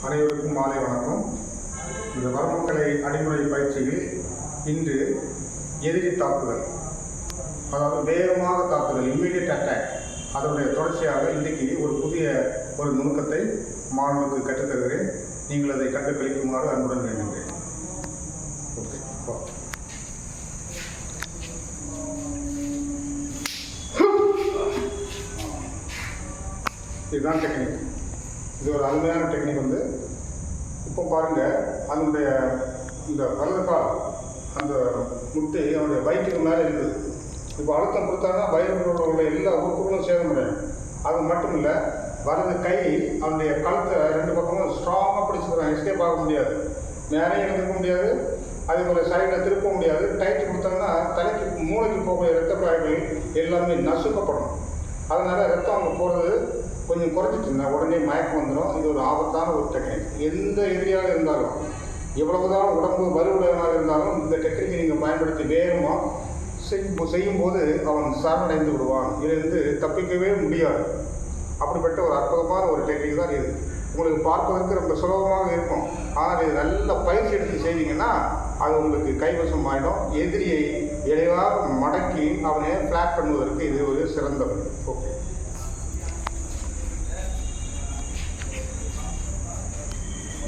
அனைவருக்கும் மாலை வணக்கம். இந்த வரமக்கலை அடிமுறை பயிற்சியில் இன்று எதிரி தாக்குதல், அதாவது வேகமாக தாக்குதல், இம்மீடியட் அட்டாக், அதனுடைய தொடர்ச்சியாக இன்றைக்கு ஒரு புதிய நுணுக்கத்தை மாணவர்களுக்கு கற்றுத்தருகிறேன். நீங்கள் அதை கண்டு கழிக்குமாறு அன்புடன் வேண்டுகிறேன். இதுதான் டெக்னிக். இது ஒரு அருமையான டெக்னிக். இப்போ பாருங்கள், அதனுடைய இந்த வலது கால் அந்த முட்டை அவனுடைய வயிற்றுக்கு மேலே இருக்குது. இப்போ அழுத்தம் கொடுத்தாங்கன்னா வயிறுகளோட உள்ள எல்லா உறுப்புகளும் சேதமடையும். அது மட்டும் இல்லை, வலது கை அவனுடைய கழுத்தை ரெண்டு பக்கமும் ஸ்ட்ராங்காக பிடிச்சிக்கிறான். எஸ்கேப் ஆக முடியாது, மேலேயும் எழுந்திருக்க முடியாது, அதே போல் சைடில் திருப்ப முடியாது. டைட்டு கொடுத்தாங்கன்னா தலைக்கு மூளைக்கு போகக்கூடிய இரத்த குழாய்கள் எல்லாமே நசுக்கப்படும். அதனால் ரத்தம் அவங்க போகிறது கொஞ்சம் குறைஞ்சிட்டுன்னா உடனே மயக்கம் வந்துடும். இது ஒரு ஆபத்தான ஒரு டெக்னிக். எந்த எதிரியாக இருந்தாலும், எவ்வளவுதான் உடம்பு வலுவுடையவனாக இருந்தாலும் இந்த டெக்னிக்கை நீங்கள் பயன்படுத்தி வேகமாக செய்யும்போது அவன் சரணடைந்து விடுவான். இதிலிருந்து தப்பிக்கவே முடியாது. அப்படிப்பட்ட ஒரு அற்புதமான ஒரு டெக்னிக் தான் இது. உங்களுக்கு பார்ப்பதற்கு ரொம்ப சுலபமாக இருக்கும், ஆனால் இது நல்ல பயிற்சி எடுத்து செய்தீங்கன்னா அது உங்களுக்கு கைவசம் ஆகிடும். எதிரியை எளிதாக மடக்கி அவனை ஃப்ளாட் பண்ணுவதற்கு இது ஒரு சிறந்த வழி. ஓகே,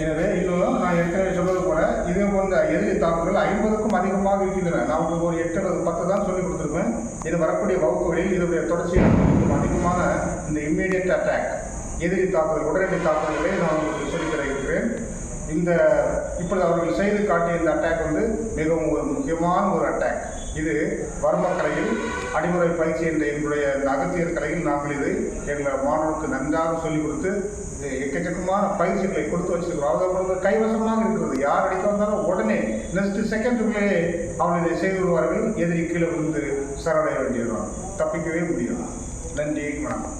எனவே இன்னும் நான் ஏற்கனவே சொல்வது போல இதே போன்ற எதிரி தாக்குதல் 50க்கும் அதிகமாக இருக்கின்றன. நான் உங்களுக்கு ஒரு 8 அல்லது 10 தான் சொல்லிக் கொடுத்துருப்பேன். இது வரக்கூடிய வகுப்புகளில் இதனுடைய தொடர்ச்சியாக அதிகமான இந்த இம்மீடியட் அட்டாக், எதிரி தாக்குதல், உடனடி தாக்குதல்களை நான் உங்களுக்கு சொல்லித் தர இருக்கிறேன். இப்பொழுது அவர்கள் செய்து காட்டிய இந்த அட்டாக் மிகவும் ஒரு முக்கியமான ஒரு அட்டாக். இது வர்மக்கலையில் அடிமுறை பயிற்சி என்ற எங்களுடைய இந்த அகத்தியர் கலையில் நாங்கள் இதை எங்கள் மாணவர்களுக்கு நன்றாக சொல்லிக் கொடுத்து எக்கச்சக்கமான பயிற்சிகளை கொடுத்து வச்சிருக்கிறோம். அவர்களுக்கு கைவசமாக இருக்கிறது. யார் அடிக்க வந்தாலும் உடனே நெக்ஸ்ட் செகண்டுக்குள்ளேயே அவர்கள் இதை செய்து விடுவார்கள். எதிரி கீழே விழுந்து சரணடைய வேண்டியதுதான், தப்பிக்கவே முடியும். நன்றி, வணக்கம்.